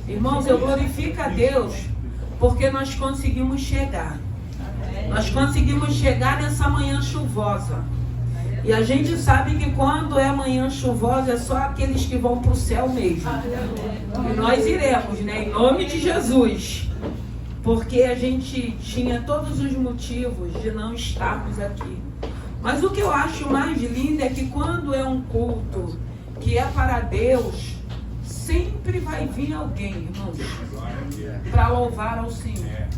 Irmãos, eu glorifico a Deus porque nós conseguimos chegar. Nós conseguimos chegar nessa manhã chuvosa. E a gente sabe que quando é manhã chuvosa é só aqueles que vão para o céu mesmo. E nós iremos, né? Em nome de Jesus. Porque a gente tinha todos os motivos de não estarmos aqui. Mas o que eu acho mais lindo é que quando é um culto que é para Deus, sempre vai vir alguém, irmãos, para louvar ao Senhor.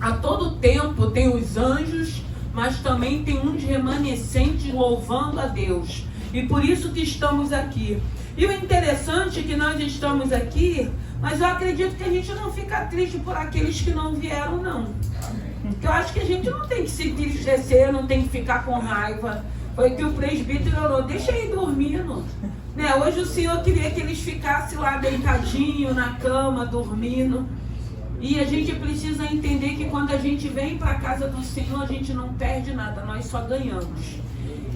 A todo tempo tem os anjos, mas também tem uns remanescentes louvando a Deus. E por isso que estamos aqui. E o interessante é que nós estamos aqui, mas eu acredito que a gente não fica triste por aqueles que não vieram, não. Porque eu acho que a gente não tem que se entristecer, não tem que ficar com raiva. Foi que o presbítero orou, deixa aí dormindo. Né? Hoje o Senhor queria que eles ficassem lá deitadinhos na cama, dormindo. E a gente precisa entender que quando a gente vem para a casa do Senhor, a gente não perde nada, nós só ganhamos.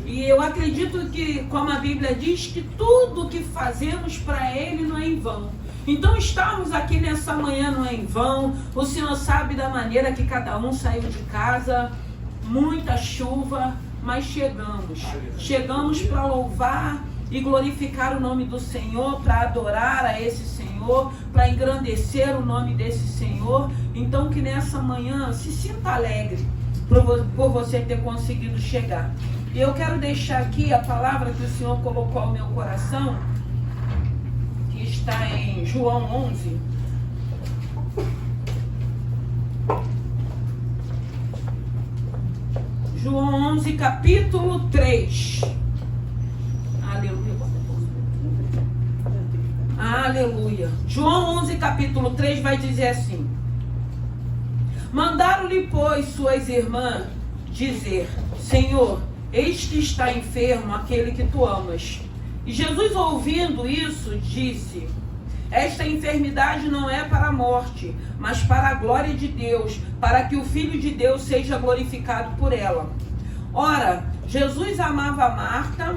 E eu acredito que, como a Bíblia diz, que tudo que fazemos para Ele não é em vão. Então estamos aqui nessa manhã não é em vão. O Senhor sabe da maneira que cada um saiu de casa, muita chuva, mas chegamos. Chegamos para louvar e glorificar o nome do Senhor, para adorar a esse Senhor, para engrandecer o nome desse Senhor. Então que nessa manhã se sinta alegre por você ter conseguido chegar. E eu quero deixar aqui a palavra que o Senhor colocou ao meu coração, que está em João 11. João 11, capítulo 3. Aleluia. Aleluia. João 11, capítulo 3 vai dizer assim: mandaram-lhe, pois, suas irmãs dizer: Senhor, eis que está enfermo aquele que tu amas. E Jesus, ouvindo isso, disse: esta enfermidade não é para a morte, mas para a glória de Deus, para que o Filho de Deus seja glorificado por ela. Ora, Jesus amava a Marta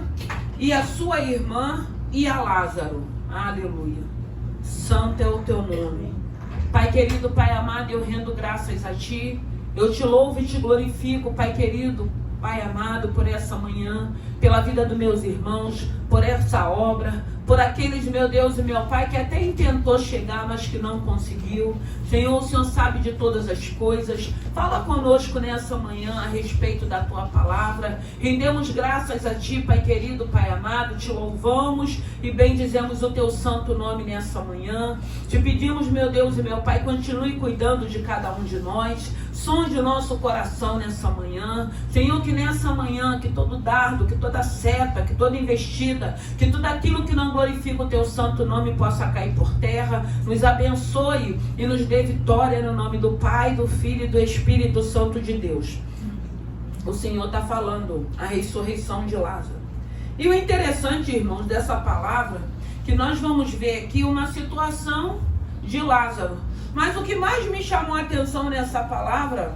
e a sua irmã e a Lázaro. Aleluia. Santo é o teu nome. Pai querido, Pai amado, eu rendo graças a Ti. Eu te louvo e te glorifico, Pai querido, Pai amado, por essa manhã, pela vida dos meus irmãos, por essa obra, por aqueles, meu Deus e meu Pai, que até tentou chegar, mas que não conseguiu. Senhor, o Senhor sabe de todas as coisas. Fala conosco nessa manhã a respeito da Tua palavra. Rendemos graças a Ti, Pai querido, Pai amado. Te louvamos e bendizemos o Teu santo nome nessa manhã. Te pedimos, meu Deus e meu Pai, continue cuidando de cada um de nós. Sonde o nosso coração nessa manhã. Senhor, que nessa manhã, que todo dardo, que toda seta, que toda investida, que tudo aquilo que não glorifica o Teu santo nome possa cair por terra. Nos abençoe e nos dê vitória no nome do Pai, do Filho e do Espírito Santo de Deus. O Senhor está falando a ressurreição de Lázaro. E o interessante, irmãos, dessa palavra, que nós vamos ver aqui uma situação de Lázaro. Mas o que mais me chamou a atenção nessa palavra,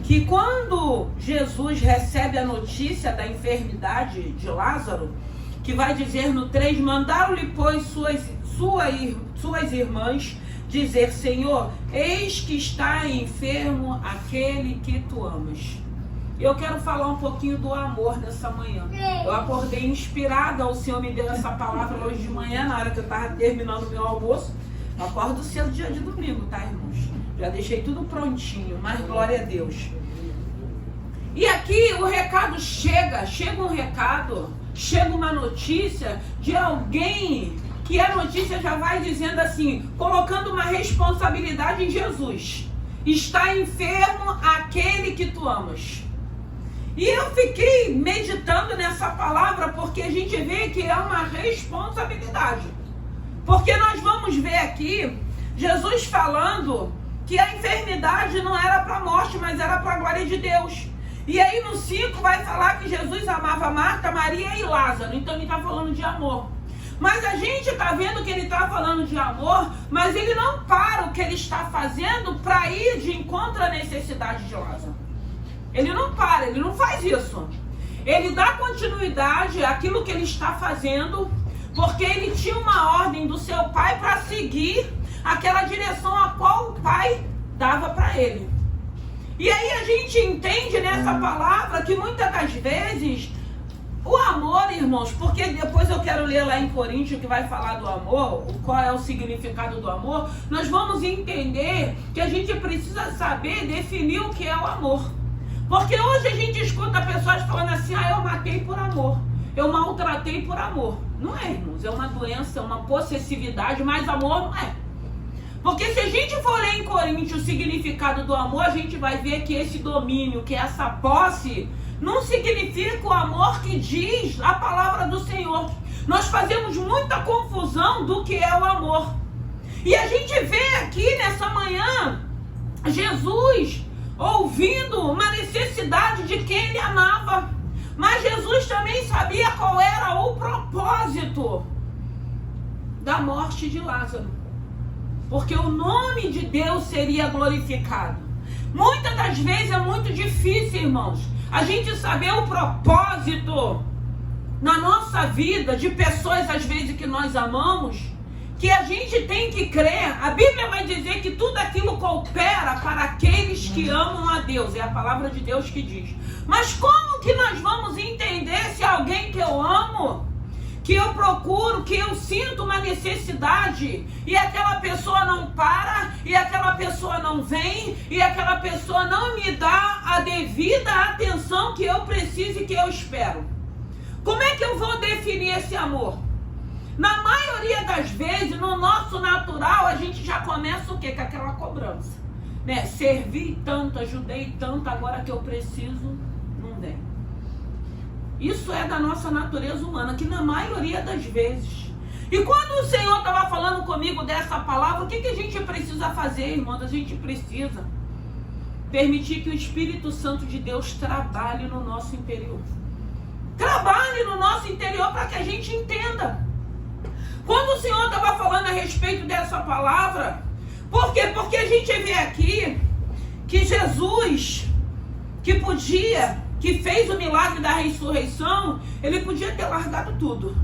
que quando Jesus recebe a notícia da enfermidade de Lázaro, que vai dizer no 3, mandaram-lhe, pois, suas irmãs dizer: Senhor, eis que está enfermo aquele que tu amas. Eu quero falar um pouquinho do amor nessa manhã. Eu acordei inspirada, o Senhor me deu essa palavra hoje de manhã, na hora que eu estava terminando o meu almoço. Eu acordo cedo dia de domingo, tá, irmãos? Já deixei tudo prontinho, mas glória a Deus. E aqui o recado chega um recado, chega uma notícia de alguém que a notícia já vai dizendo assim, colocando uma responsabilidade em Jesus. Está enfermo aquele que tu amas. E eu fiquei meditando nessa palavra porque a gente vê que é uma responsabilidade. Porque nós vamos ver aqui Jesus falando que a enfermidade não era para a morte, mas era para a glória de Deus. E aí no 5 vai falar que Jesus amava Marta, Maria e Lázaro. Então ele está falando de amor. Mas a gente está vendo que ele está falando de amor, mas ele não para o que ele está fazendo para ir de encontro à necessidade de Lázaro. Ele não para, ele não faz isso. Ele dá continuidade àquilo que ele está fazendo, porque ele tinha uma ordem do seu pai para seguir aquela direção a qual o Pai dava para ele. E aí a gente entende nessa palavra que muitas das vezes o amor, irmãos, porque depois eu quero ler lá em Coríntios que vai falar do amor, qual é o significado do amor, nós vamos entender que a gente precisa saber definir o que é o amor. Porque hoje a gente escuta pessoas falando assim, eu matei por amor, eu maltratei por amor. Não é, irmãos, é uma doença, é uma possessividade, mas amor não é. Porque se a gente for ler em Coríntios o significado do amor, a gente vai ver que esse domínio, que essa posse, não significa o amor que diz a palavra do Senhor. Nós fazemos muita confusão do que é o amor. E a gente vê aqui nessa manhã, Jesus ouvindo uma necessidade de quem ele amava. Mas Jesus também sabia qual era o propósito da morte de Lázaro. Porque o nome de Deus seria glorificado. Muitas das vezes é muito difícil, irmãos, a gente saber o propósito na nossa vida de pessoas, às vezes, que nós amamos, que a gente tem que crer. A Bíblia vai dizer que tudo aquilo coopera para aqueles que amam a Deus. É a palavra de Deus que diz. Mas como que nós vamos entender se alguém que eu amo, que eu procuro, que eu sinto uma necessidade, e aquela pessoa não para, e aquela pessoa não vem, e aquela pessoa não me dá a devida atenção que eu preciso e que eu espero? Como é que eu vou definir esse amor? Na maioria das vezes, no nosso natural, a gente já começa o quê? Com aquela cobrança, né? Servi tanto, ajudei tanto, agora que eu preciso, não vem. Isso é da nossa natureza humana, que na maioria das vezes. E quando o Senhor estava falando comigo dessa palavra, o que a gente precisa fazer, irmãos? A gente precisa permitir que o Espírito Santo de Deus trabalhe no nosso interior. Trabalhe no nosso interior para que a gente entenda. Quando o Senhor estava falando a respeito dessa palavra, por quê? Porque a gente vê aqui que Jesus, que fez o milagre da ressurreição, ele podia ter largado tudo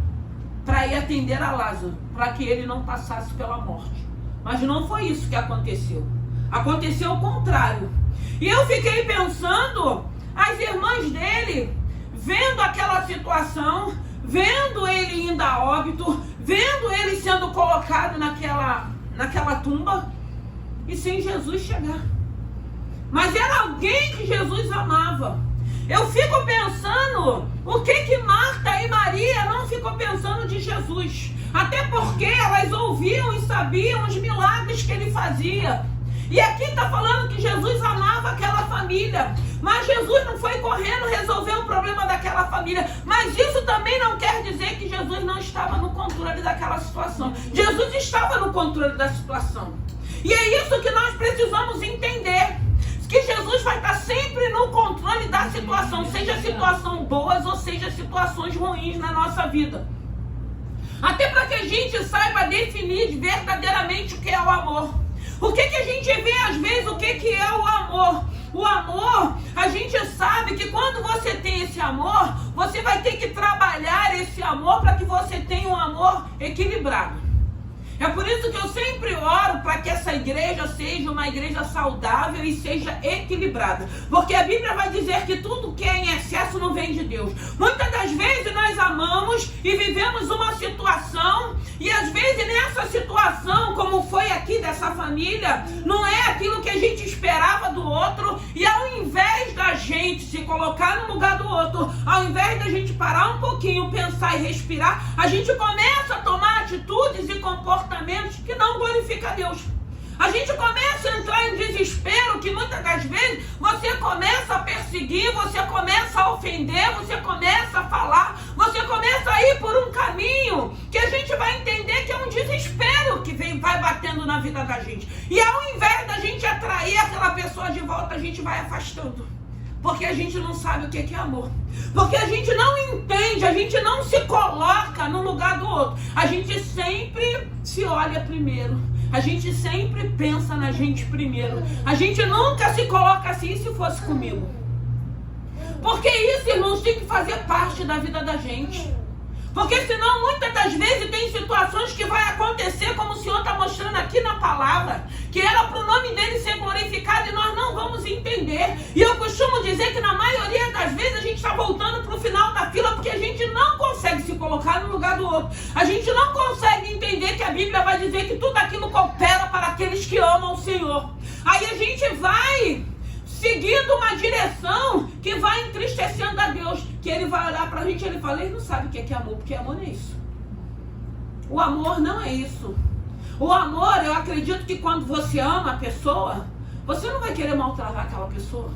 para ir atender a Lázaro, para que ele não passasse pela morte. Mas não foi isso que aconteceu. Aconteceu o contrário. E eu fiquei pensando, as irmãs dele, vendo aquela situação, vendo ele indo a óbito, vendo ele sendo colocado naquela tumba, e sem Jesus chegar. Mas era alguém que Jesus amava. Eu fico pensando, o que Marta e Maria não ficou pensando de Jesus? Até porque elas ouviam e sabiam os milagres que ele fazia. E aqui está falando que Jesus amava aquela família. Mas Jesus não foi correndo resolver o problema daquela família. Mas isso também não quer dizer que Jesus não estava no controle daquela situação. Jesus estava no controle da situação. E é isso que nós precisamos entender. Que Jesus vai estar sempre no controle da situação. Seja situação boas ou seja situações ruins na nossa vida. Até para que a gente saiba definir verdadeiramente o que é o amor. O que a gente vê às vezes, o que é o amor? O amor, a gente sabe que quando você tem esse amor, você vai ter que trabalhar esse amor para que você tenha um amor equilibrado. É por isso que eu sempre oro para que essa igreja seja uma igreja saudável e seja equilibrada. Porque a Bíblia vai dizer que tudo que é em excesso não vem de Deus. Muitas das vezes nós amamos e vivemos uma situação, e às vezes nessa situação, como foi aqui dessa família, não é aquilo que a gente esperava do outro, e ao invés da gente se colocar no lugar do outro, ao invés da gente parar um pouquinho, pensar e respirar, a gente começa a tomar atitudes e comportamentos que não glorificam a Deus. A gente começa a entrar em desespero, que muitas das vezes você começa a perseguir, você começa a ofender, você começa a falar, você começa a ir por um caminho que a gente vai entender que é um desespero que vai batendo na vida da gente. E ao invés da gente atrair aquela pessoa de volta, a gente vai afastando. Porque a gente não sabe o que é amor. Porque a gente não entende, a gente não se coloca no lugar do outro. A gente sempre se olha primeiro. A gente sempre pensa na gente primeiro. A gente nunca se coloca assim, se fosse comigo. Porque isso, irmãos, tem que fazer parte da vida da gente. Porque senão, muitas das vezes, tem situações que vai acontecer, como o Senhor está mostrando aqui na palavra, que era para o nome dele ser glorificado e nós não vamos entender. E eu costumo dizer que na maioria das vezes a gente está voltando para o final da fila porque a gente não consegue se colocar no lugar do outro. A gente não consegue entender que a Bíblia vai dizer que tudo aquilo coopera para aqueles que amam o Senhor. Aí a gente vai seguindo uma direção que vai entristecendo a Deus, que ele vai olhar pra gente e ele fala, ele não sabe o que é amor, porque amor não é isso. O amor não é isso. O amor, eu acredito que quando você ama a pessoa, você não vai querer maltratar aquela pessoa.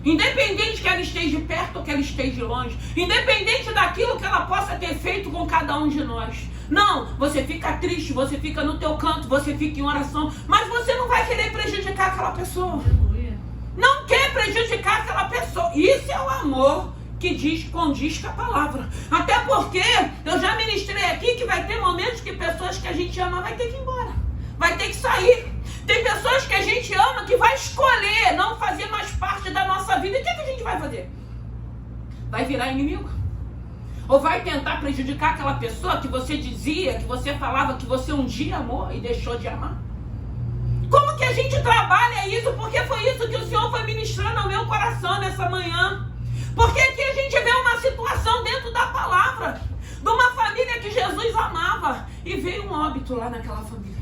Independente que ela esteja perto ou que ela esteja longe, independente daquilo que ela possa ter feito com cada um de nós. Não, você fica triste, você fica no teu canto, você fica em oração, mas você não vai querer prejudicar aquela pessoa. Não quer prejudicar aquela pessoa. Isso é o amor que condiz com a palavra. Até porque eu já ministrei aqui que vai ter momentos que pessoas que a gente ama vai ter que ir embora, vai ter que sair. Tem pessoas que a gente ama que vai escolher não fazer mais parte da nossa vida. E o que a gente vai fazer? Vai virar inimigo? Ou vai tentar prejudicar aquela pessoa que você dizia, que você falava que você um dia amou e deixou de amar? Como que a gente trabalha isso? Porque foi isso que o Senhor foi ministrando ao meu coração nessa manhã. Porque aqui a gente vê uma situação dentro da palavra, de uma família que Jesus amava, e veio um óbito lá naquela família.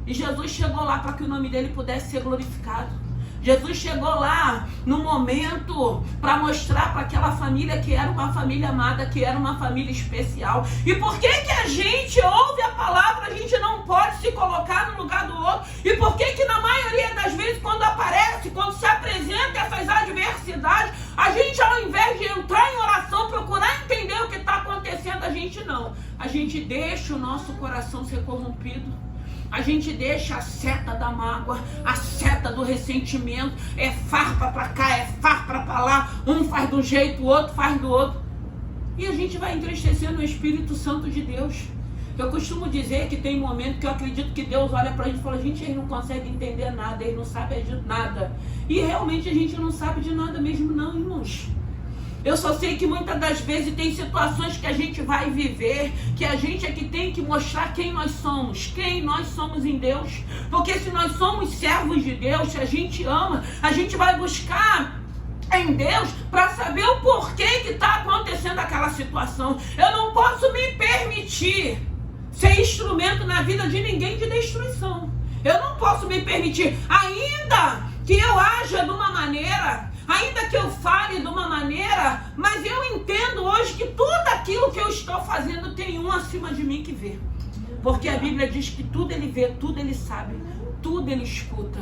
E Jesus chegou lá para que o nome dele pudesse ser glorificado. Jesus chegou lá no momento para mostrar para aquela família que era uma família amada, que era uma família especial. E por que a gente ouve a palavra, a gente não pode se colocar no lugar do outro? E por que na maioria das vezes, quando aparece, quando se apresenta essas adversidades, a gente, ao invés de entrar em oração, procurar entender o que está acontecendo, a gente não. A gente deixa o nosso coração ser corrompido. A gente deixa a seta da mágoa, a seta do ressentimento, é farpa para cá, é farpa para lá, um faz de um jeito, o outro faz do outro. E a gente vai entristecendo o Espírito Santo de Deus. Eu costumo dizer que tem momento que eu acredito que Deus olha para a gente e fala, gente, ele não consegue entender nada, ele não sabe de nada. E realmente a gente não sabe de nada mesmo não, irmãos. Eu só sei que muitas das vezes tem situações que a gente vai viver, que a gente é que tem que mostrar quem nós somos em Deus. Porque se nós somos servos de Deus, se a gente ama, a gente vai buscar em Deus para saber o porquê que está acontecendo aquela situação. Eu não posso me permitir ser instrumento na vida de ninguém de destruição. Eu não posso me permitir, ainda que eu haja de uma maneira, ainda que eu fale de uma maneira, mas eu entendo hoje que tudo aquilo que eu estou fazendo tem um acima de mim que vê. Porque a Bíblia diz que tudo ele vê, tudo ele sabe, tudo ele escuta.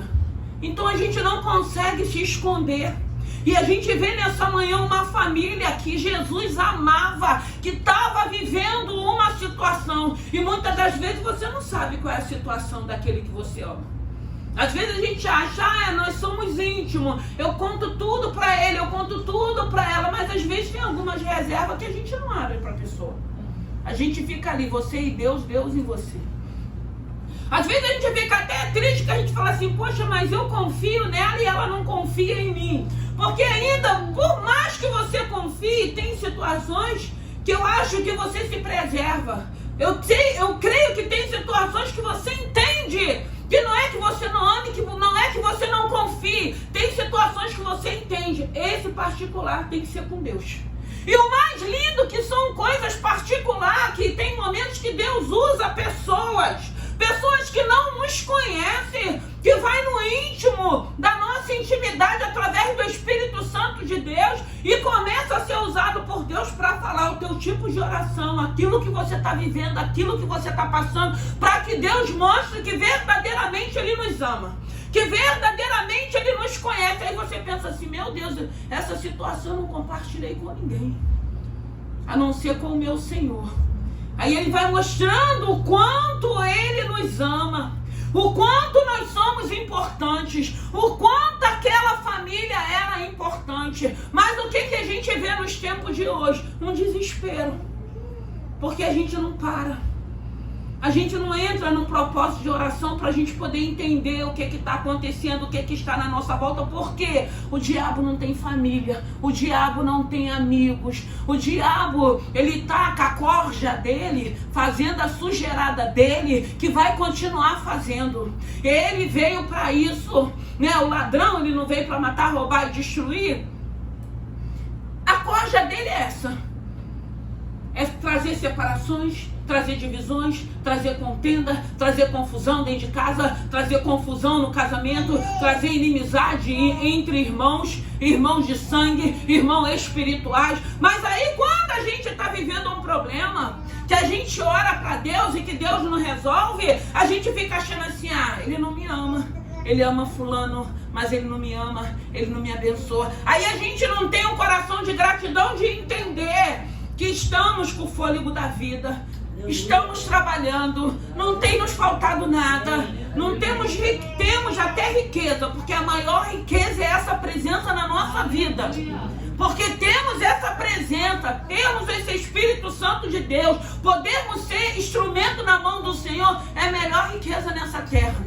Então a gente não consegue se esconder. E a gente vê nessa manhã uma família que Jesus amava, que estava vivendo uma situação. E muitas das vezes você não sabe qual é a situação daquele que você ama. Às vezes a gente acha, nós somos íntimos, eu conto tudo para ele, eu conto tudo para ela, mas às vezes tem algumas reservas que a gente não abre para a pessoa. A gente fica ali, você e Deus, Deus em você. Às vezes a gente fica até triste, que a gente fala assim, poxa, mas eu confio nela e ela não confia em mim. Porque ainda, por mais que você confie, tem situações que eu acho que você se preserva. Eu creio que tem situações que você entende que não é que você não ame, que não é que você não confie. Tem situações que você entende. Esse particular tem que ser com Deus. E o mais lindo que são coisas particulares, que tem momentos que Deus usa pessoas que não nos conhecem, que vai no íntimo da nossa intimidade através do Espírito Santo de Deus e começa a ser usado por Deus para falar o teu tipo de oração, aquilo que você está vivendo, aquilo que você está passando, para que Deus mostre que verdadeiramente Ele nos ama, que verdadeiramente Ele nos conhece. Aí você pensa assim, meu Deus, essa situação eu não compartilhei com ninguém, a não ser com o meu Senhor. Aí ele vai mostrando o quanto ele nos ama, o quanto nós somos importantes, o quanto aquela família era importante. Mas o que a gente vê nos tempos de hoje? Um desespero, porque a gente não para. A gente não entra no propósito de oração para a gente poder entender o que está acontecendo, o que está na nossa volta. Porque o diabo não tem família, o diabo não tem amigos, o diabo, ele está com a corja dele, fazendo a sujeirada dele, que vai continuar fazendo. Ele veio para isso, né? O ladrão, ele não veio para matar, roubar e destruir. A corja dele é essa. É trazer separações, trazer divisões, trazer contenda, trazer confusão dentro de casa, trazer confusão no casamento, trazer inimizade entre irmãos, irmãos de sangue, irmãos espirituais. Mas aí quando a gente está vivendo um problema, que a gente ora para Deus e que Deus não resolve, a gente fica achando assim, ele não me ama. Ele ama fulano, mas ele não me ama, ele não me abençoa. Aí a gente não tem um coração de gratidão de entender que estamos com o fôlego da vida, estamos trabalhando, não tem nos faltado nada, não temos até riqueza, porque a maior riqueza é essa presença na nossa vida. Porque temos essa presença, temos esse Espírito Santo de Deus, podemos ser instrumento na mão do Senhor, é a melhor riqueza nessa terra.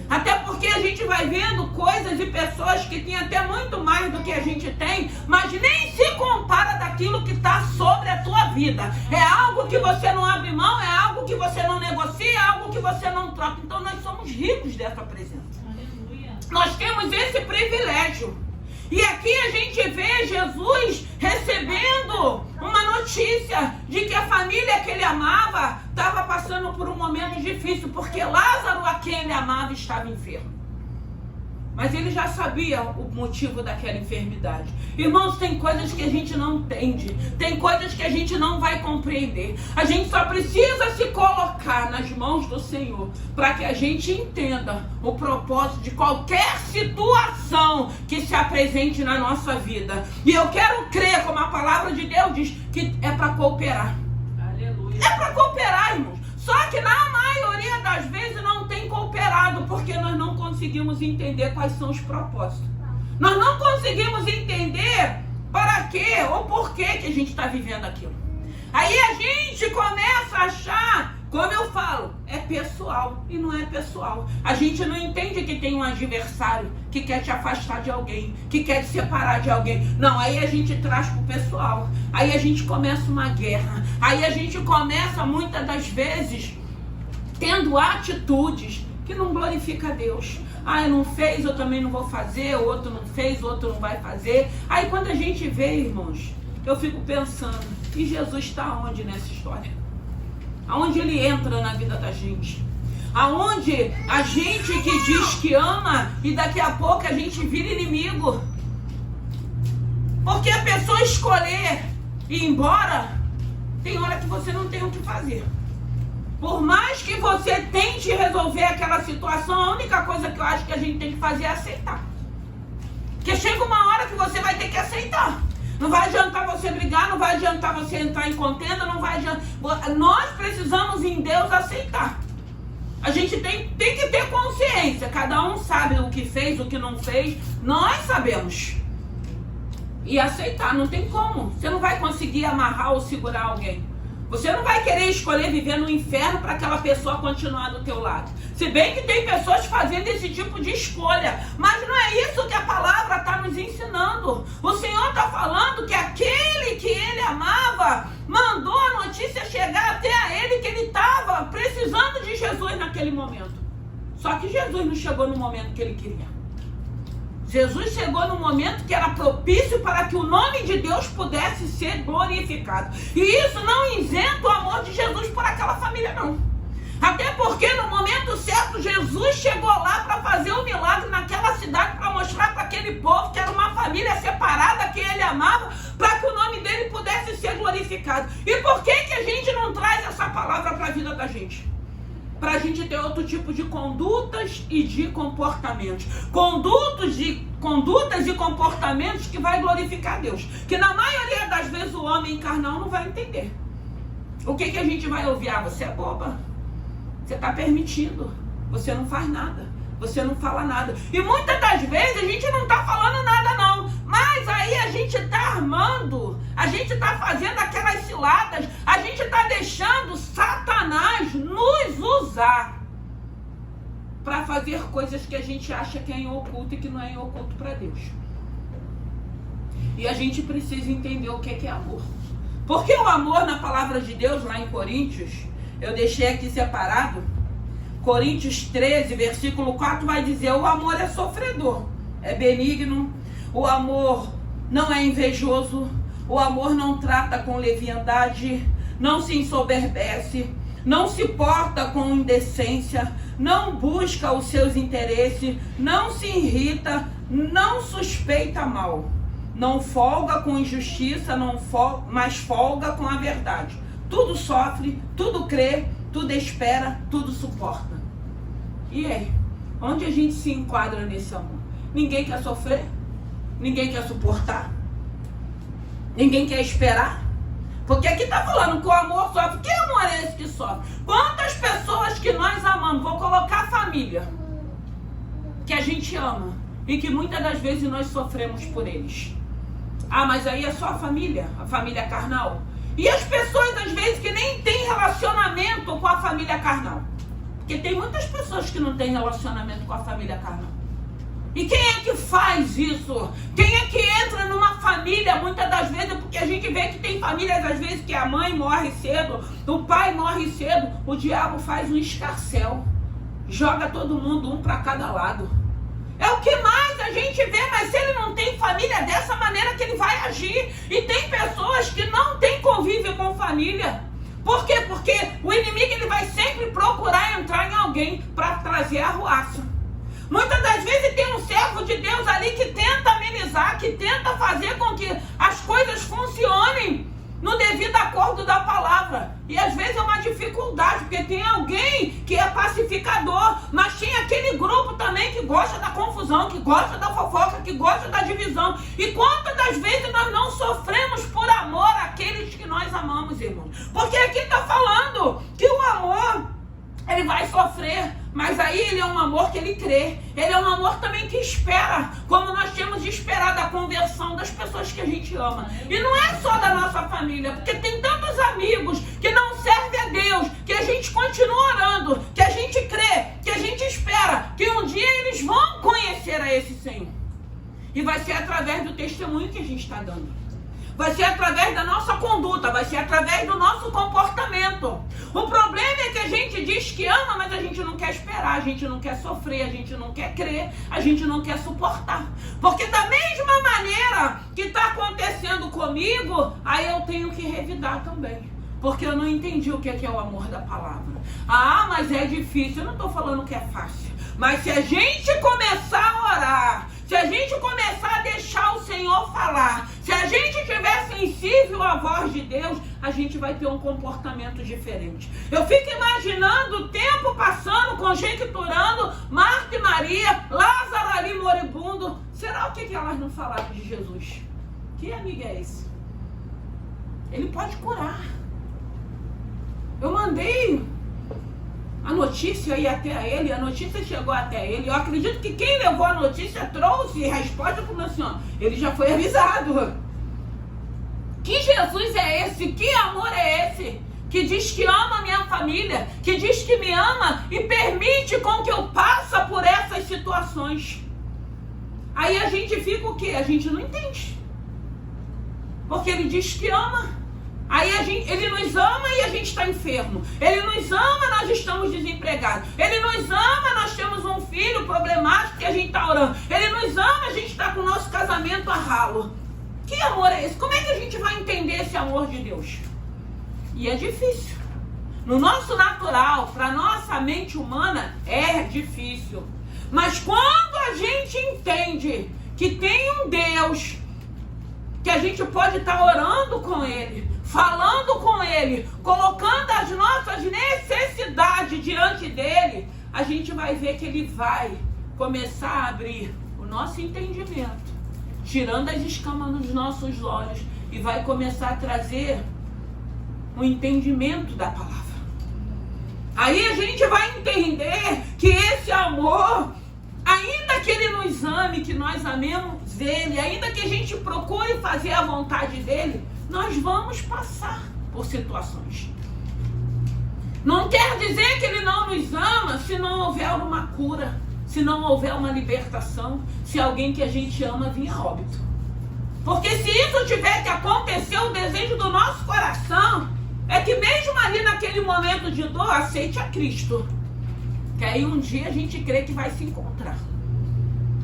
Até porque a gente vai vendo coisas e pessoas que têm até muito mais do que a gente tem, mas nem se compara daquilo que está sobre a tua vida. É algo que você não abre mão, é algo que você não negocia, é algo que você não troca. Então nós somos ricos dessa presença. Aleluia. Nós temos esse privilégio. E aqui a gente vê Jesus recebendo uma notícia de que a família que ele amava estava passando por um momento difícil, porque Lázaro, a quem ele amava, estava enfermo. Mas ele já sabia o motivo daquela enfermidade. Irmãos, tem coisas que a gente não entende, tem coisas que a gente não vai compreender. A gente só precisa se colocar nas mãos do Senhor para que a gente entenda o propósito de qualquer situação que se apresente na nossa vida. E eu quero crer, como a palavra de Deus diz, que é para cooperar. Aleluia. É para cooperar, irmãos. Só que na maioria das vezes não tem cooperado, porque nós não conseguimos entender quais são os propósitos. Nós não conseguimos entender para quê ou por que a gente está vivendo aquilo. Aí a gente começa a achar, como eu falo, é pessoal e não é pessoal. A gente não entende que tem um adversário que quer te afastar de alguém, que quer te separar de alguém. Não, aí a gente traz pro pessoal. Aí a gente começa uma guerra. Aí a gente começa muitas das vezes tendo atitudes que não glorificam a Deus. Não fez, eu também não vou fazer. O outro não fez, o outro não vai fazer. Aí quando a gente vê, irmãos, eu fico pensando, e Jesus está onde nessa história? Aonde ele entra na vida da gente? Aonde a gente que diz que ama e daqui a pouco a gente vira inimigo? Porque a pessoa escolher ir embora, tem hora que você não tem o que fazer. Por mais que você tente resolver aquela situação, a única coisa que eu acho que a gente tem que fazer é aceitar. Porque chega uma hora que você vai ter que aceitar. Não vai adiantar você brigar, não vai adiantar você entrar em contenda, não vai adiantar. Nós precisamos em Deus aceitar. A gente tem que ter consciência. Cada um sabe o que fez, o que não fez. Nós sabemos. E aceitar, não tem como. Você não vai conseguir amarrar ou segurar alguém. Você não vai querer escolher viver no inferno para aquela pessoa continuar do teu lado. Se bem que tem pessoas fazendo esse tipo de escolha. Mas não é isso que a palavra está nos ensinando. O Senhor está falando que aquele que ele amava mandou a notícia chegar até a ele que ele estava precisando de Jesus naquele momento. Só que Jesus não chegou no momento que ele queria. Jesus chegou no momento que era propício para que o nome de Deus pudesse ser glorificado. E isso não isenta o amor de Jesus por aquela família, não. Até porque no momento certo, Jesus chegou lá para fazer um milagre naquela cidade, para mostrar para aquele povo que era uma família separada, que ele amava, para que o nome dele pudesse ser glorificado. E por que a gente não traz essa palavra para a vida da gente? Para a gente ter outro tipo de condutas e de comportamentos. Condutas e comportamentos que vai glorificar Deus. Que na maioria das vezes o homem carnal não vai entender. O que a gente vai ouvir? Você é boba. Você está permitindo. Você não faz nada. você não fala nada. E muitas das vezes a gente não está falando nada não, mas aí a gente está armando, a gente está fazendo aquelas ciladas, a gente está deixando Satanás nos usar para fazer coisas que a gente acha que é em oculto e que não é em oculto para Deus. E a gente precisa entender o que é amor. Porque o amor na palavra de Deus, lá em Coríntios, eu deixei aqui separado, Coríntios 13, versículo 4, vai dizer: o amor é sofredor, é benigno, o amor não é invejoso, o amor não trata com leviandade, não se ensoberbece, não se porta com indecência, não busca os seus interesses, não se irrita, não suspeita mal, não folga com injustiça, mas folga com a verdade. Tudo sofre, tudo crê, tudo espera, tudo suporta. E aí? Onde a gente se enquadra nesse amor? Ninguém quer sofrer? Ninguém quer suportar? Ninguém quer esperar? Porque aqui está falando que o amor sofre. Que amor é esse que sofre? Quantas pessoas que nós amamos, vou colocar a família, que a gente ama e que muitas das vezes nós sofremos por eles. Ah, mas aí é só a família carnal. E as pessoas às vezes que nem têm relacionamento com a família carnal. Porque tem muitas pessoas que não têm relacionamento com a família carnal. E quem é que faz isso? Quem é que entra numa família muitas das vezes? Porque a gente vê que tem famílias às vezes que a mãe morre cedo, o pai morre cedo, o diabo faz um escarcéu, joga todo mundo um para cada lado. É o que mais a gente vê, mas se ele não tem família, dessa maneira que ele vai agir. E tem pessoas que não têm convívio com família. Por quê? Porque o inimigo ele vai sempre procurar entrar em alguém para trazer a arruaça. Muitas das vezes tem um servo de Deus ali que tenta amenizar, que tenta fazer com que as coisas funcionem no devido acordo da palavra. E às vezes é uma dificuldade, porque tem alguém que é pacificador, mas tem aquele grupo também que gosta da confusão, que gosta da fofoca, que gosta da divisão. E quantas das vezes nós não sofremos por amor àqueles que nós amamos, irmãos? Porque aqui está falando que o amor, ele vai sofrer, mas aí ele é um amor que ele crê. Ele é um amor também que espera, como nós temos esperado a conversão das pessoas que a gente ama. E não é só da nossa família, porque tem tantos amigos que não servem a Deus, que a gente continua orando, que a gente crê, que a gente espera, que um dia eles vão conhecer a esse Senhor. E vai ser através do testemunho que a gente está dando. Vai ser através da nossa conduta, vai ser através do nosso comportamento. O problema é que a gente diz que ama, mas a gente não quer esperar, a gente não quer sofrer, a gente não quer crer, a gente não quer suportar. Porque da mesma maneira que está acontecendo comigo, aí eu tenho que revidar também. Porque eu não entendi o que é o amor da palavra. Ah, mas é difícil. Eu não estou falando que é fácil. Mas se a gente começar a orar, se a gente começar a deixar o Senhor falar, se a gente estiver sensível à voz de Deus, a gente vai ter um comportamento diferente. Eu fico imaginando o tempo passando, conjecturando, Marta e Maria, Lázaro ali moribundo. Será o que elas não falaram de Jesus? Que amigo é esse? Ele pode curar. Eu mandei a notícia ir até ele, a notícia chegou até ele. Eu acredito que quem levou a notícia trouxe resposta para o meu senhor. Ele já foi avisado. Que Jesus é esse? Que amor é esse? Que diz que ama a minha família, que diz que me ama e permite com que eu passe por essas situações. Aí a gente fica o quê? A gente não entende. Porque ele diz que ama. Aí ele nos ama e a gente está enfermo. Ele nos ama, nós estamos desempregados. Ele nos ama, nós temos um filho problemático que a gente está orando. Ele nos ama, a gente está com o nosso casamento a ralo. Que amor é esse? Como é que a gente vai entender esse amor de Deus? E é difícil. No nosso natural, para a nossa mente humana, é difícil. Mas quando a gente entende que tem um Deus, que a gente pode estar orando com Ele, falando com Ele, colocando as nossas necessidades diante dEle, a gente vai ver que Ele vai começar a abrir o nosso entendimento, tirando as escamas dos nossos olhos, e vai começar a trazer o entendimento da palavra. Aí a gente vai entender que esse amor ame, que nós amemos Ele, ainda que a gente procure fazer a vontade dEle, nós vamos passar por situações. Não quer dizer que Ele não nos ama se não houver uma cura, se não houver uma libertação, se alguém que a gente ama vir a óbito. Porque se isso tiver que acontecer, o desejo do nosso coração é que mesmo ali naquele momento de dor, aceite a Cristo. Que aí um dia a gente crê que vai se encontrar.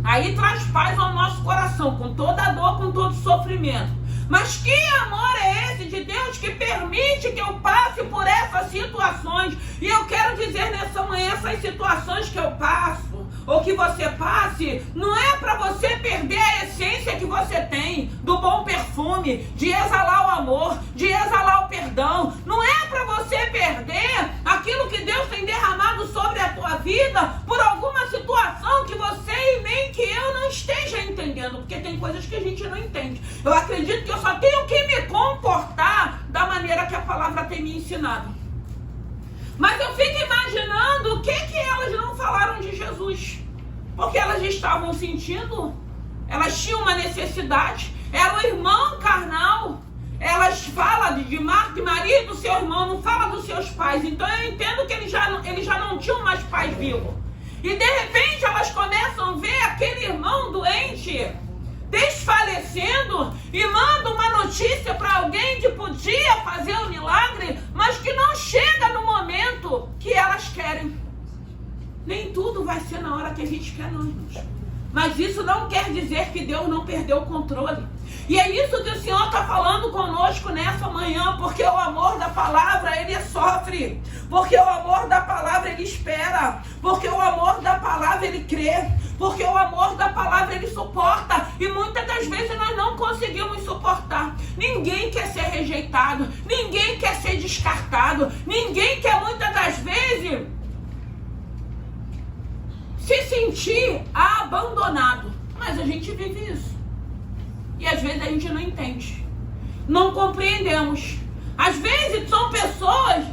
Aí traz paz ao nosso coração, com toda a dor, com todo o sofrimento. Mas que amor é esse de Deus que permite que eu passe por essas situações? E eu quero dizer nessa manhã, essas situações que eu passo, ou que você passe, não é para você perder a essência que você tem, do bom perfume, de exalar o amor, de exalar o perdão. Não é para você perder aquilo que Deus tem derramado sobre a tua vida por alguma situação que você e nem que eu não esteja entendendo, porque tem coisas que a gente não entende. Eu acredito que eu só tenho que me comportar da maneira que a palavra tem me ensinado. Mas eu fico imaginando o que elas não falaram de Jesus. Porque elas estavam sentindo, elas tinham uma necessidade, era o irmão carnal. Elas falam de Marta e Maria do seu irmão, não fala dos seus pais. Então eu entendo que eles já não tinham mais pais vivos. E de repente elas começam a ver aquele irmão doente desfalecendo e mandam uma notícia para alguém que podia fazer o milagre, mas que não chega no momento que elas querem. Nem tudo vai ser na hora que a gente quer, não, irmãos. Mas isso não quer dizer que Deus não perdeu o controle. E é isso que o Senhor está falando conosco nessa manhã, porque o amor da palavra, ele sofre. Porque o amor da palavra, ele espera. Porque o amor da palavra, ele crê. Porque o amor da palavra, ele suporta. E muitas das vezes nós não conseguimos suportar. Ninguém quer ser rejeitado. Ninguém quer ser descartado. Ninguém quer, muitas das vezes, se sentir abandonado. Mas a gente vive isso. E às vezes a gente não entende. Não compreendemos. Às vezes são pessoas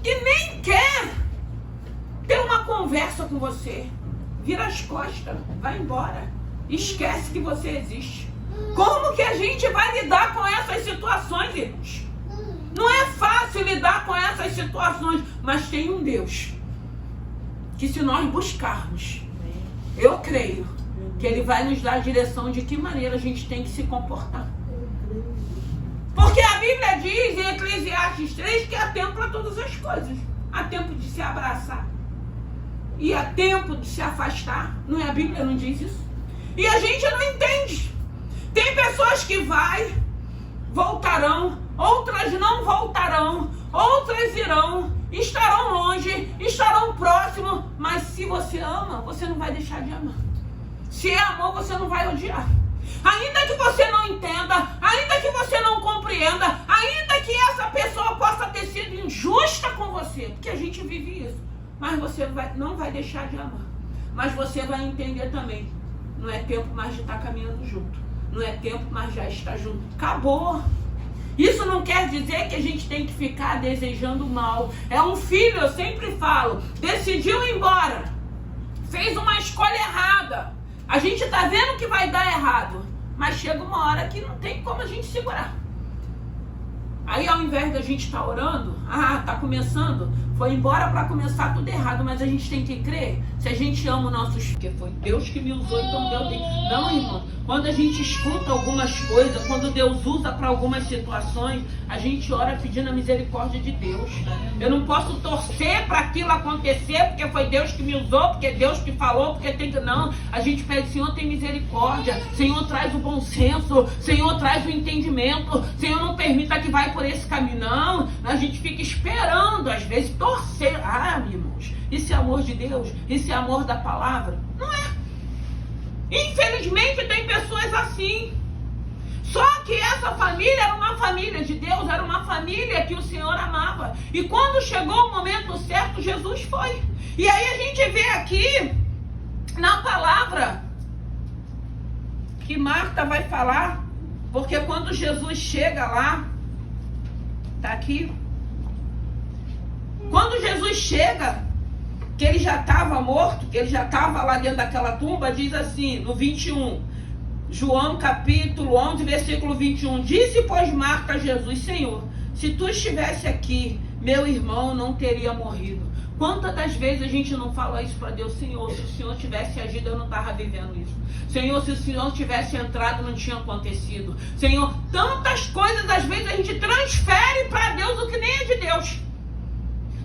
que nem querem ter uma conversa com você. Vira as costas, vai embora. Esquece que você existe. Como que a gente vai lidar com essas situações, irmãos? Não é fácil lidar com essas situações, mas tem um Deus que, se nós buscarmos, eu creio que Ele vai nos dar a direção de que maneira a gente tem que se comportar. Porque a Bíblia diz em Eclesiastes 3 que há tempo para todas as coisas. Há tempo de se abraçar e há tempo de se afastar. Não é? A Bíblia não diz isso? E a gente não entende. Tem pessoas que voltarão, outras não voltarão, outras irão, estarão longe, estarão próximos, mas se você ama, você não vai deixar de amar. Se é amor, você não vai odiar. Ainda que você não entenda, ainda que você não compreenda, ainda que essa pessoa possa ter sido injusta com você, porque a gente vive isso, mas você não vai deixar de amar. Mas você vai entender também, não é tempo mais de estar caminhando junto, não é tempo mais já estar junto. Acabou. Isso não quer dizer que a gente tem que ficar desejando mal. É um filho, eu sempre falo, decidiu ir embora, fez uma escolha errada. A gente está vendo que vai dar errado, mas chega uma hora que não tem como a gente segurar. Aí ao invés da gente estar orando, está começando, foi embora para começar tudo errado, mas a gente tem que crer, se a gente ama os nossos filhos, porque foi Deus que me usou, então Deus tem. Não, irmão, quando a gente escuta algumas coisas, quando Deus usa para algumas situações, a gente ora pedindo a misericórdia de Deus. Eu não posso torcer para aquilo acontecer, porque foi Deus que me usou, porque Deus que falou, porque tem que... Não, a gente pede, Senhor, tem misericórdia, Senhor, traz o bom senso, Senhor, traz o entendimento, Senhor, não permita que vai por esse caminho. Não, a gente fica esperando, às vezes, torcer. Irmãos, isso é amor de Deus? Isso é amor da palavra? Não é. Infelizmente tem pessoas assim. Só que essa família era uma família de Deus, era uma família que o Senhor amava. E quando chegou o momento certo, Jesus foi. E aí a gente vê aqui na palavra que Marta vai falar, porque quando Jesus chega lá, tá aqui. Quando Jesus chega, que ele já estava morto, que ele já estava lá dentro daquela tumba, diz assim, no 21, João capítulo 11, versículo 21, disse, pois, Marta a Jesus, Senhor, se tu estivesse aqui, meu irmão não teria morrido. Quantas das vezes a gente não fala isso para Deus? Senhor, se o Senhor tivesse agido, eu não estava vivendo isso. Senhor, se o Senhor tivesse entrado, não tinha acontecido. Senhor, tantas coisas, às vezes, a gente transfere para Deus o que nem é de Deus.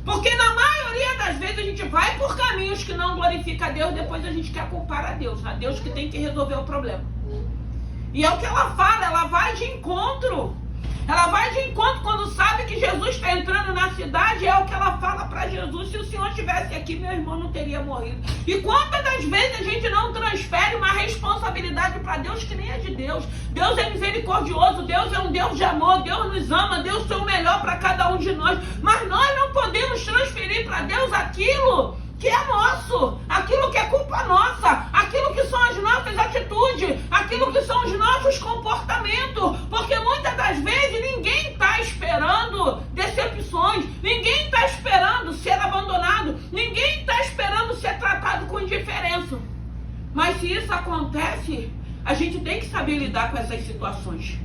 Porque na maioria das vezes a gente vai por caminhos que não glorificam a Deus, depois a gente quer culpar a Deus que tem que resolver o problema. E é o que ela fala, ela vai de encontro. Ela vai de encontro quando sabe que Jesus está entrando na cidade, é o que ela fala para Jesus, se o Senhor estivesse aqui, meu irmão não teria morrido. E quantas das vezes a gente não transfere uma responsabilidade para Deus que nem é de Deus? Deus é misericordioso, Deus é um Deus de amor, Deus nos ama, Deus é o melhor para cada um de nós, mas nós não podemos transferir para Deus aquilo que é nosso, aquilo que é culpa nossa, aquilo que são as nossas atitudes, aquilo que são os nossos comportamentos, porque muitas das vezes ninguém está esperando decepções, ninguém está esperando ser abandonado, ninguém está esperando ser tratado com indiferença. Mas se isso acontece, a gente tem que saber lidar com essas situações.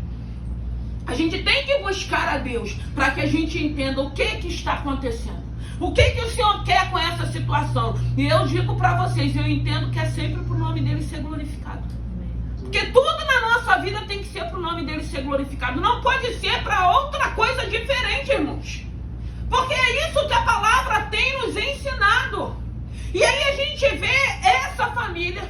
A gente tem que buscar a Deus para que a gente entenda o que está acontecendo. O que o Senhor quer com essa situação? E eu digo para vocês, eu entendo que é sempre para o nome dele ser glorificado. Porque tudo na nossa vida tem que ser para o nome dele ser glorificado. Não pode ser para outra coisa diferente, irmãos. Porque é isso que a palavra tem nos ensinado. E aí a gente vê essa família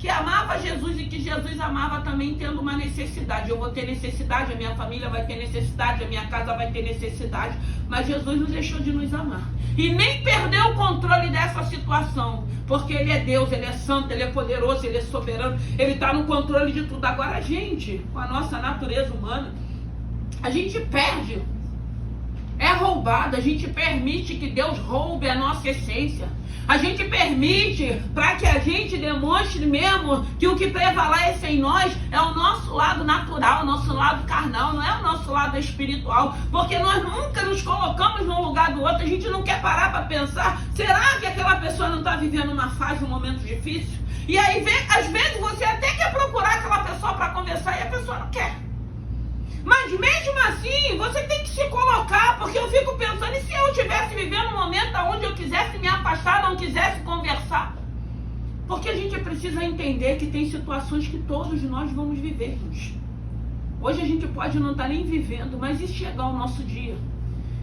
que amava Jesus e que Jesus amava também tendo uma necessidade. Eu vou ter necessidade, a minha família vai ter necessidade, a minha casa vai ter necessidade. Mas Jesus não deixou de nos amar. E nem perdeu o controle dessa situação. Porque Ele é Deus, Ele é santo, Ele é poderoso, Ele é soberano. Ele está no controle de tudo. Agora a gente, com a nossa natureza humana, a gente perde. É roubado, a gente permite que Deus roube a nossa essência. A gente permite para que a gente demonstre mesmo que o que prevalece em nós é o nosso lado natural, o nosso lado carnal, não é o nosso lado espiritual. Porque nós nunca nos colocamos num lugar do outro, a gente não quer parar para pensar, será que aquela pessoa não está vivendo uma fase, um momento difícil? E aí, às vezes, você até quer procurar aquela pessoa para conversar e a pessoa não quer. Mas mesmo assim, você tem que se colocar, porque eu fico pensando, e se eu estivesse vivendo um momento onde eu quisesse me afastar, não quisesse conversar? Porque a gente precisa entender que tem situações que todos nós vamos viver. Hoje a gente pode não estar nem vivendo, mas e chegar o nosso dia?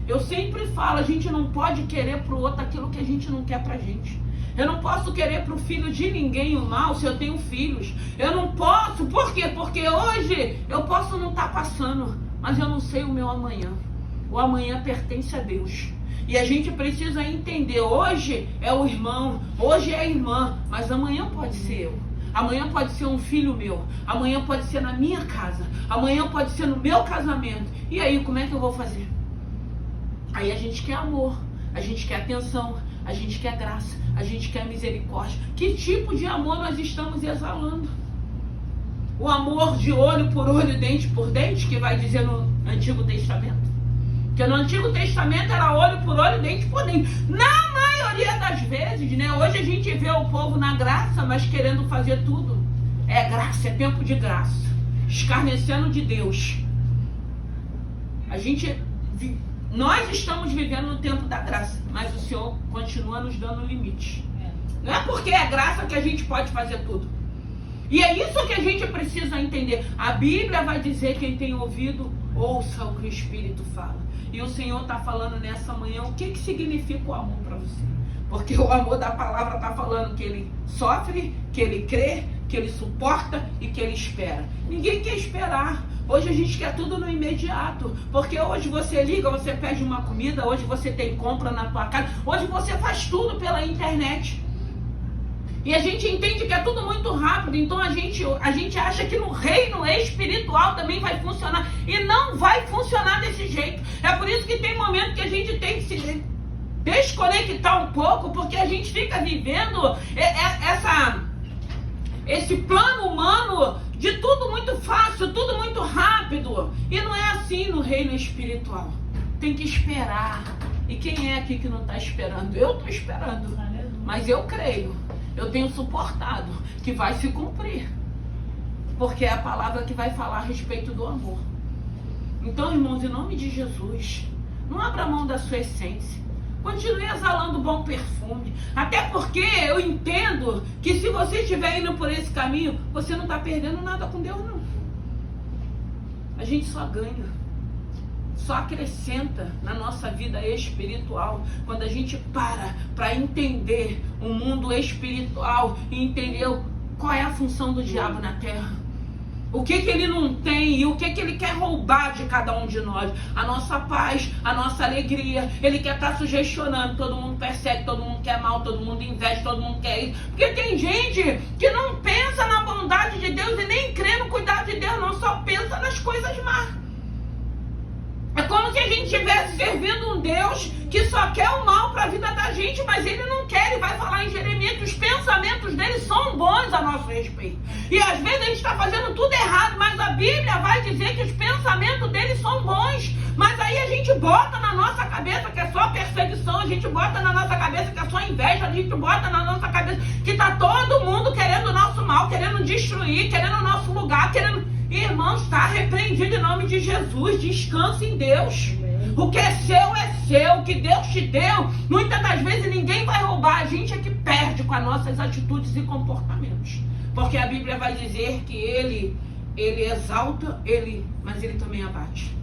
Eu sempre falo, a gente não pode querer para o outro aquilo que a gente não quer para a gente. Eu não posso querer para o filho de ninguém o mal se eu tenho filhos. Eu não posso, por quê? Porque hoje eu posso não estar passando, mas eu não sei o meu amanhã. O amanhã pertence a Deus. E a gente precisa entender, hoje é o irmão, hoje é a irmã, mas amanhã pode ser eu. Amanhã pode ser um filho meu, amanhã pode ser na minha casa, amanhã pode ser no meu casamento. E aí, como é que eu vou fazer? Aí a gente quer amor, a gente quer atenção, a gente quer graça, a gente quer misericórdia. Que tipo de amor nós estamos exalando? O amor de olho por olho, dente por dente, que vai dizer no Antigo Testamento. Porque no Antigo Testamento era olho por olho, dente por dente. Na maioria das vezes, né? Hoje a gente vê o povo na graça, mas querendo fazer tudo. É graça, é tempo de graça. Escarnecendo de Deus. Nós estamos vivendo no tempo da graça, mas o Senhor continua nos dando limite. Não é porque é graça que a gente pode fazer tudo. E é isso que a gente precisa entender. A Bíblia vai dizer, quem tem ouvido, ouça o que o Espírito fala. E o Senhor está falando nessa manhã o que significa o amor para você. Porque o amor da palavra está falando que ele sofre, que ele crê, que ele suporta e que ele espera. Ninguém quer esperar. Hoje a gente quer tudo no imediato, porque hoje você liga, você pede uma comida, hoje você tem compra na tua casa, hoje você faz tudo pela internet. E a gente entende que é tudo muito rápido, então a gente acha que no reino espiritual também vai funcionar, e não vai funcionar desse jeito. É por isso que tem momento que a gente tem que se desconectar um pouco, porque a gente fica vivendo esse plano humano de tudo muito fácil, tudo muito rápido. E não é assim no reino espiritual. Tem que esperar. E quem é aqui que não está esperando? Eu estou esperando. Mas eu creio, eu tenho suportado que vai se cumprir. Porque é a palavra que vai falar a respeito do amor. Então, irmãos, em nome de Jesus, não abra mão da sua essência. Continue exalando bom perfume. Até porque eu entendo que se você estiver indo por esse caminho, você não está perdendo nada com Deus, não. A gente só ganha. Só acrescenta na nossa vida espiritual. Quando a gente para entender o mundo espiritual e entender qual é a função do diabo na terra. O que ele não tem e o que ele quer roubar de cada um de nós. A nossa paz, a nossa alegria. Ele quer estar sugestionando. Todo mundo persegue, todo mundo quer mal, todo mundo inveja, todo mundo quer isso. Porque tem gente que não pensa na bondade de Deus e nem crê no cuidado de Deus, não. Só pensa nas coisas más. É como se a gente estivesse servindo um Deus que só quer o mal para a vida da gente, mas ele não quer. Ele vai falar em Jeremias que os pensamentos dele são bons a nosso respeito. E às vezes a gente está fazendo tudo errado, mas a Bíblia vai dizer que os pensamentos dele são bons. Mas aí a gente bota na nossa cabeça que é só perseguição, a gente bota na nossa cabeça que é só inveja, a gente bota na nossa cabeça que está todo mundo querendo o nosso mal, querendo destruir, querendo o nosso lugar, querendo... Irmãos, está repreendido em nome de Jesus. Descanse em Deus. O que é seu. O que Deus te deu. Muitas das vezes ninguém vai roubar. A gente é que perde com as nossas atitudes e comportamentos. Porque a Bíblia vai dizer que ele exalta, mas ele também abate.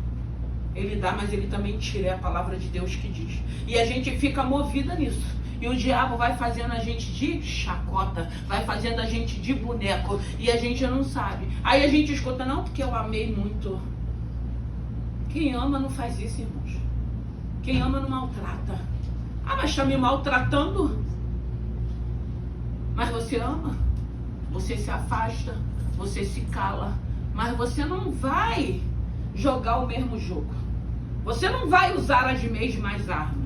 Ele dá, mas ele também tira. É a palavra de Deus que diz. E a gente fica movida nisso. E o diabo vai fazendo a gente de chacota, vai fazendo a gente de boneco, e a gente não sabe. Aí a gente escuta, não, porque eu amei muito. Quem ama não faz isso, irmãos. Quem ama não maltrata. Ah, mas está me maltratando? Mas você ama, você se afasta, você se cala, mas você não vai jogar o mesmo jogo. Você não vai usar as mesmas armas.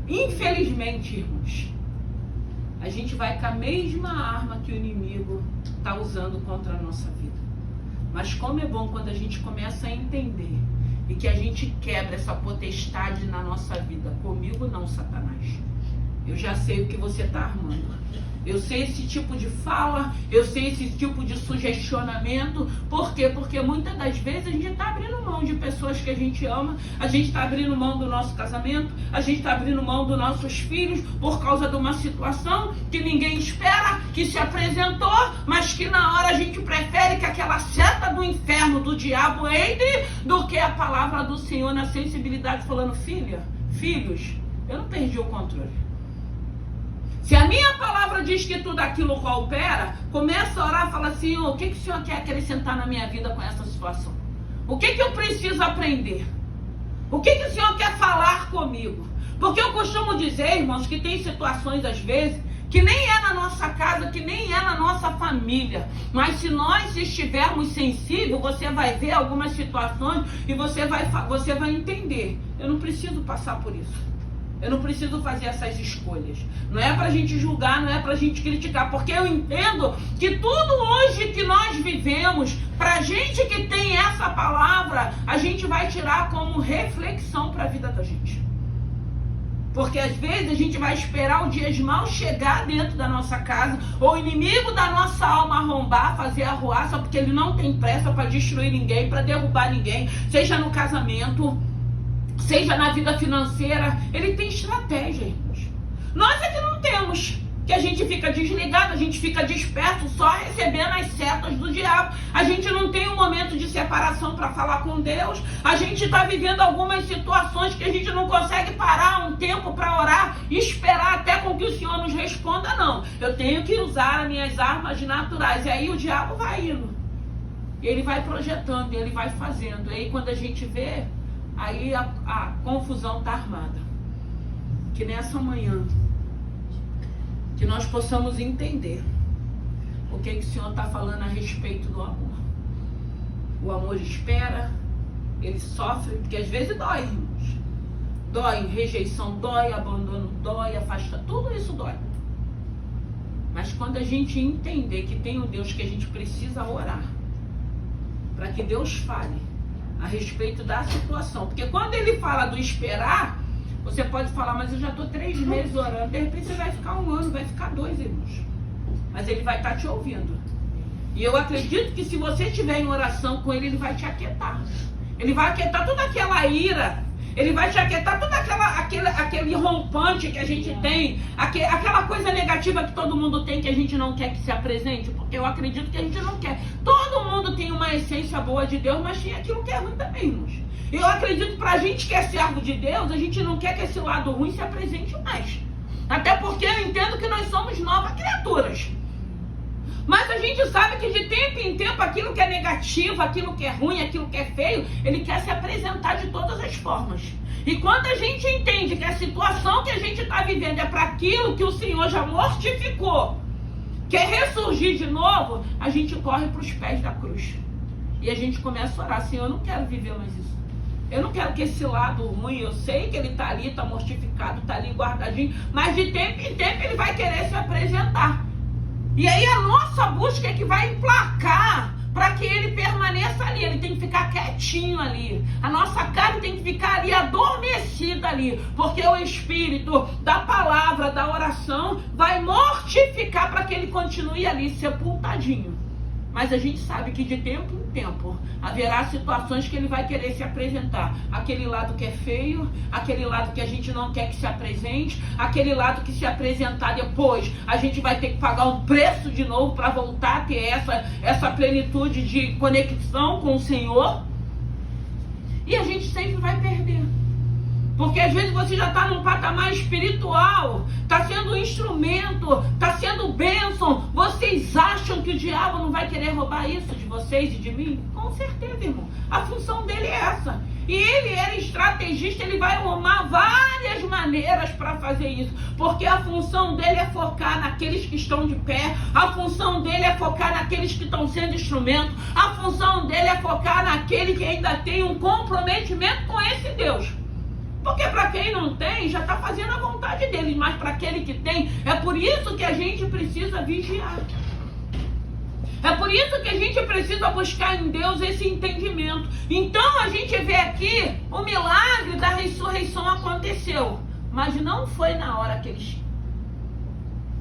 Infelizmente, irmãos, a gente vai com a mesma arma que o inimigo está usando contra a nossa vida. Mas como é bom quando a gente começa a entender e que a gente quebra essa potestade na nossa vida. Comigo não, Satanás. Eu já sei o que você está armando. Eu sei esse tipo de fala, eu sei esse tipo de sugestionamento. Por quê? Porque muitas das vezes a gente está abrindo mão de pessoas que a gente ama, a gente está abrindo mão do nosso casamento, a gente está abrindo mão dos nossos filhos por causa de uma situação que ninguém espera, que se apresentou, mas que na hora a gente prefere que aquela seta do inferno, do diabo entre, do que a palavra do Senhor na sensibilidade falando, filhos, eu não perdi o controle. Se a minha palavra diz que tudo aquilo coopera, começa a orar e fala assim, o que o Senhor quer acrescentar na minha vida com essa situação? O que eu preciso aprender? O que o Senhor quer falar comigo? Porque eu costumo dizer, irmãos, que tem situações às vezes que nem é na nossa casa, que nem é na nossa família. Mas se nós estivermos sensíveis, você vai ver algumas situações e você vai entender. Eu não preciso passar por isso. Eu não preciso fazer essas escolhas. Não é pra gente julgar, não é pra gente criticar. Porque eu entendo que tudo hoje que nós vivemos, pra gente que tem essa palavra, a gente vai tirar como reflexão pra vida da gente. Porque às vezes a gente vai esperar o dia de mal chegar dentro da nossa casa, ou o inimigo da nossa alma arrombar, fazer arruaça, porque ele não tem pressa para destruir ninguém, para derrubar ninguém, seja no casamento, seja na vida financeira. Ele tem estratégia, irmãos. Nós é que não temos. Que a gente fica desligado, a gente fica disperso, só recebendo as setas do diabo. A gente não tem um momento de separação para falar com Deus. A gente está vivendo algumas situações que a gente não consegue parar um tempo para orar e esperar até com que o Senhor nos responda, não. Eu tenho que usar as minhas armas naturais. E aí o diabo vai indo. E ele vai projetando, ele vai fazendo. E aí quando a gente vê, aí a confusão está armada. Que nessa manhã, que nós possamos entender o que o Senhor está falando a respeito do amor. O amor espera, ele sofre, porque às vezes dói, irmãos. Dói, rejeição dói, abandono dói, afasta, tudo isso dói. Mas quando a gente entender que tem um Deus que a gente precisa orar, para que Deus fale a respeito da situação. Porque quando ele fala do esperar, Você pode falar, mas eu já estou 3 meses orando. De repente você vai ficar 1 ano, vai ficar 2, irmãos. Mas ele vai estar te ouvindo. E eu acredito que se você estiver em oração com ele, ele vai te aquietar. Ele vai aquietar toda aquela ira. Ele vai te aquietar todo aquele rompante que a gente tem, aquela coisa negativa que todo mundo tem, que a gente não quer que se apresente, porque eu acredito que a gente não quer. Todo mundo tem uma essência boa de Deus, mas tem aquilo que é ruim também, irmãos. Eu acredito que pra gente que é servo de Deus, a gente não quer que esse lado ruim se apresente mais. Até porque eu entendo que nós somos novas criaturas. Mas a gente sabe que de tempo em tempo aquilo que é negativo, aquilo que é ruim, aquilo que é feio, ele quer se apresentar de todas as formas. E quando a gente entende que a situação que a gente está vivendo é para aquilo que o Senhor já mortificou, quer ressurgir de novo, a gente corre para os pés da cruz. E a gente começa a orar, Senhor, eu não quero viver mais isso. Eu não quero que esse lado ruim, eu sei que ele está ali, está mortificado, está ali guardadinho, mas de tempo em tempo ele vai querer se apresentar. E aí a nossa busca é que vai emplacar para que ele permaneça ali. Ele tem que ficar quietinho ali. A nossa carne tem que ficar ali adormecida ali. Porque o Espírito da palavra, da oração, vai mortificar para que ele continue ali sepultadinho. Mas a gente sabe que de tempo em tempo haverá situações que ele vai querer se apresentar. Aquele lado que é feio, aquele lado que a gente não quer que se apresente, aquele lado que se apresentar depois, a gente vai ter que pagar um preço de novo para voltar a ter essa plenitude de conexão com o Senhor. E a gente sempre vai perder. Porque às vezes você já está num patamar espiritual, está sendo um instrumento, está sendo bênção. Vocês acham que o diabo não vai querer roubar isso de vocês e de mim? Com certeza, irmão. A função dele é essa. E ele era estrategista, ele vai arrumar várias maneiras para fazer isso. Porque a função dele é focar naqueles que estão de pé. A função dele é focar naqueles que estão sendo instrumento. A função dele é focar naquele que ainda tem um comprometimento com esse Deus. Porque para quem não tem, já está fazendo a vontade dele. Mas para aquele que tem, é por isso que a gente precisa vigiar. É por isso que a gente precisa buscar em Deus esse entendimento. Então a gente vê aqui, o milagre da ressurreição aconteceu. Mas não foi na hora que eles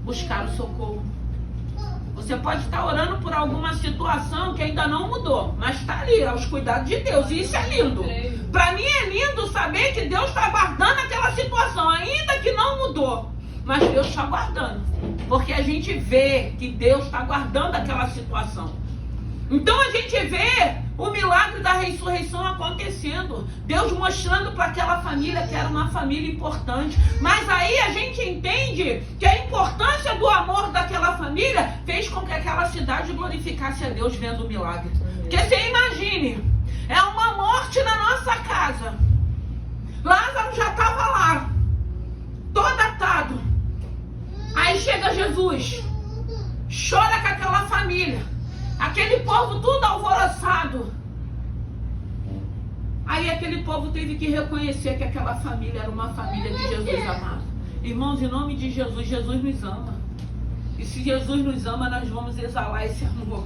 buscaram socorro. Você pode estar orando por alguma situação que ainda não mudou, mas está ali, aos cuidados de Deus. E isso é lindo. Para mim é lindo saber que Deus está guardando aquela situação, ainda que não mudou. Mas Deus está guardando. Porque a gente vê que Deus está guardando aquela situação. Então a gente vê o milagre da ressurreição acontecendo. Deus mostrando para aquela família que era uma família importante. Mas aí a gente entende que a importância do amor daquela família fez com que aquela cidade glorificasse a Deus vendo o milagre. Porque você imagine, é uma morte na nossa casa. Lázaro já estava lá, todo atado. Aí chega Jesus, chora com aquela família. Aquele povo tudo alvoroçado. Aí aquele povo teve que reconhecer que aquela família era uma família de Jesus amado. Irmãos, em nome de Jesus, Jesus nos ama. E se Jesus nos ama, nós vamos exalar esse amor.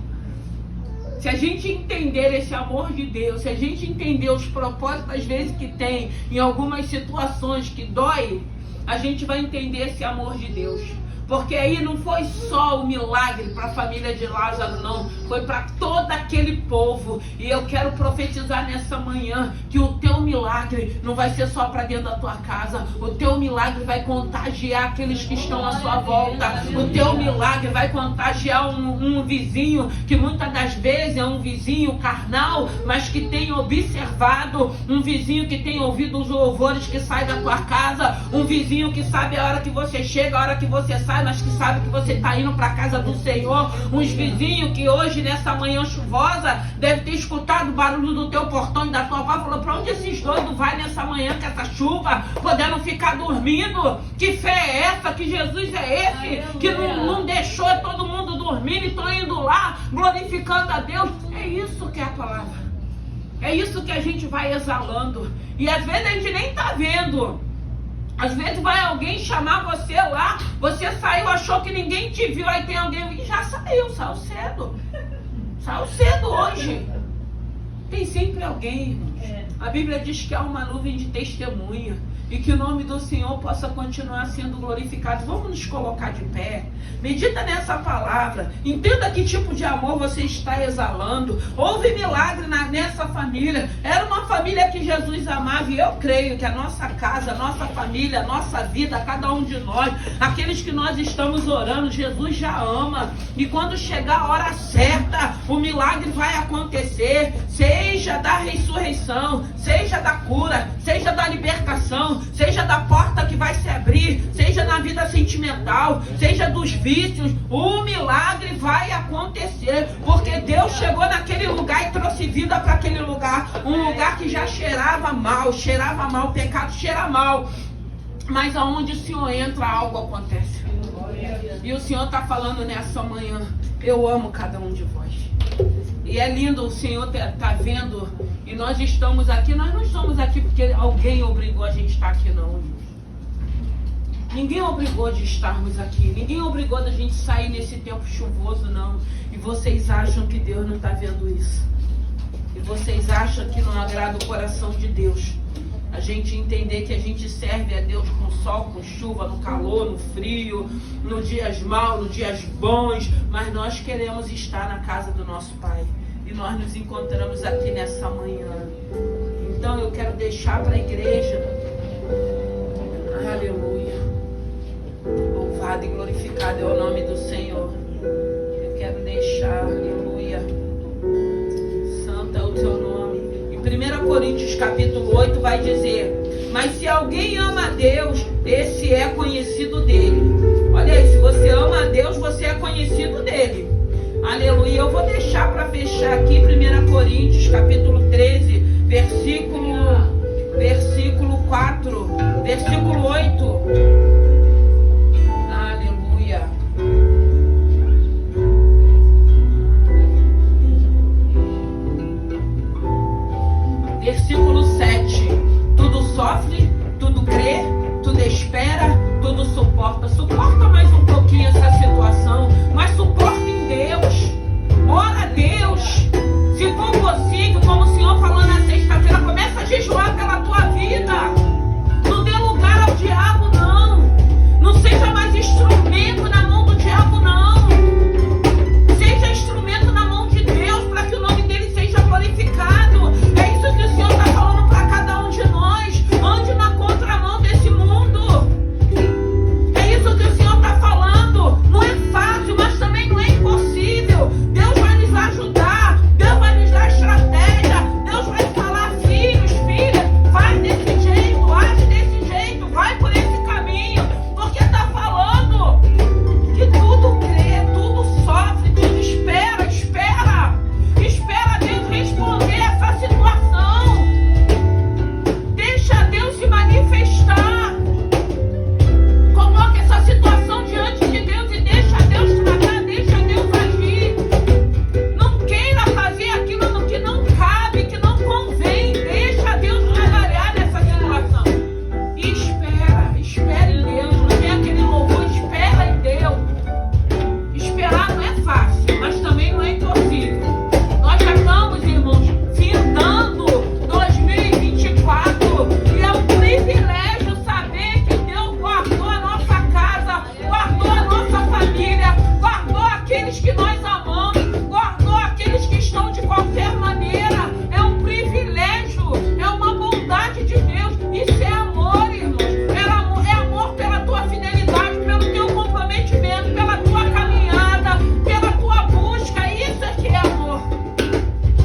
Se a gente entender esse amor de Deus, se a gente entender os propósitos às vezes que tem em algumas situações que dói, a gente vai entender esse amor de Deus. Porque aí não foi só o milagre para a família de Lázaro, não. Foi para todo aquele povo. E eu quero profetizar nessa manhã que o teu milagre não vai ser só para dentro da tua casa. O teu milagre vai contagiar aqueles que estão à sua volta. O teu milagre vai contagiar um vizinho, que muitas das vezes é um vizinho carnal, mas que tem observado. Um vizinho que tem ouvido os louvores que saem da tua casa. Um vizinho que sabe a hora que você chega, a hora que você sai, mas que sabe que você está indo para a casa do Senhor. Uns vizinhos que hoje, nessa manhã chuvosa, deve ter escutado o barulho do teu portão e da tua avó, falou, para onde esses doidos vai nessa manhã com essa chuva, podendo ficar dormindo? Que fé é essa? Que Jesus é esse? Que não deixou todo mundo dormindo e estão indo lá, glorificando a Deus. É isso que é a palavra. É isso que a gente vai exalando. E às vezes a gente nem está vendo. Às vezes vai alguém chamar você lá, você saiu, achou que ninguém te viu, aí tem alguém e já saiu cedo. Saiu cedo hoje. Tem sempre alguém, irmãos. A Bíblia diz que há uma nuvem de testemunha. e que o nome do Senhor possa continuar sendo glorificado. Vamos nos colocar de pé. Medita nessa palavra. Entenda que tipo de amor você está exalando. Houve milagre nessa família. Era uma família que Jesus amava. E eu creio que a nossa casa, a nossa família, a nossa vida, cada um de nós, aqueles que nós estamos orando, Jesus já ama. E quando chegar a hora certa, o milagre vai acontecer. Seja da ressurreição, seja da cura, seja da libertação, seja da porta que vai se abrir, seja na vida sentimental, seja dos vícios, o milagre vai acontecer, porque Deus chegou naquele lugar e trouxe vida para aquele lugar, um lugar que já cheirava mal, o pecado cheira mal, mas aonde o Senhor entra, algo acontece. E o Senhor está falando nessa manhã, eu amo cada um de vós. E é lindo, o Senhor está vendo, e nós estamos aqui, nós não estamos aqui porque alguém obrigou a gente a estar aqui, não. Ninguém obrigou de estarmos aqui, ninguém obrigou da gente sair nesse tempo chuvoso, não. E vocês acham que Deus não está vendo isso? E vocês acham que não agrada o coração de Deus? A gente entender que a gente serve a Deus com sol, com chuva, no calor, no frio, nos dias maus, nos dias bons, mas nós queremos estar na casa do nosso Pai. E nós nos encontramos aqui nessa manhã. Então eu quero deixar para a igreja, aleluia, louvado e glorificado é o nome do Senhor. Eu quero deixar, aleluia, santo é o teu nome. 1 Coríntios capítulo 8 vai dizer: mas se alguém ama a Deus, esse é conhecido dele. Olha aí, se você ama a Deus, você é conhecido dele. Aleluia. Eu vou deixar para fechar aqui 1 Coríntios capítulo 13, versículo 4, versículo 8. Aleluia. Versículo 7. Tudo sofre, tudo crê, tudo espera, tudo suporta. Suporta mais um pouquinho essa situação, mas suporta em Deus. Ora a Deus. Se for possível, como o Senhor falou na sexta-feira, começa a jejuar pela tua vida. Não dê lugar ao diabo, não. Não seja mais instrumento na mão do diabo, não. Seja instrumento na mão de Deus, para que o nome dele seja glorificado. É isso que o Senhor está falando para cada um de nós. Ande na contramão desse mundo. É isso que o Senhor está falando. Não é fácil, mas também não é impossível. Deus vai nos ajudar. Deus vai nos dar estratégia. Deus vai falar: filhos, filhas, faz desse jeito, age desse jeito, vai por esse caminho. Porque está falando que tudo crê, tudo sofre, tudo espera. Espera Deus responder essa situação. Deixa Deus se manifestar. Coloque essa situação diante de Deus e deixa Deus tratar, deixa Deus agir. Não queira fazer aquilo que não cabe, que não convém. Deixa Deus trabalhar nessa situação. E espera em Deus. Não tem aquele louvor, espera em Deus. Esperar não é fácil, mas também não é impossível. Nós já estamos, irmãos, findando 2024 e é um privilégio saber que Deus guardou a nossa casa, guardou a nossa família, guardou aqueles que nós amamos, guardou aqueles que estão de qualquer maneira. É um privilégio, é uma bondade de Deus. Isso é amor, irmãos. É amor pela tua fidelidade, pelo teu comprometimento, pela tua caminhada, pela tua busca. Isso é que é amor.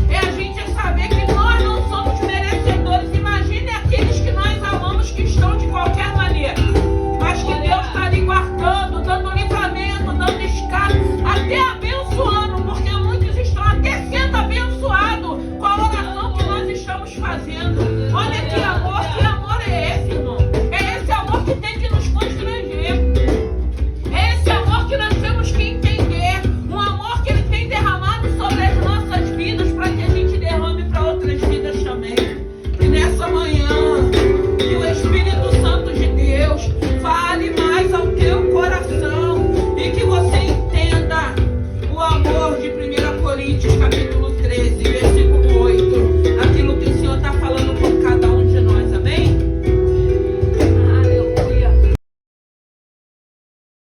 É a gente saber que nós não somos merecedores. Imagine aqueles que nós amamos que estão de qualquer maneira, mas que Deus está ali guardando, dando livramento, dando escape, até abençoando, porque muitos estão até sendo abençoados com a oração que nós estamos fazendo. Olha que amor é esse, irmão? É esse amor que tem que nos constranger. É esse amor que nós temos que entender. Um amor que Ele tem derramado sobre as nossas vidas, para que a gente derrame para outras vidas também. E nessa manhã, que o Espírito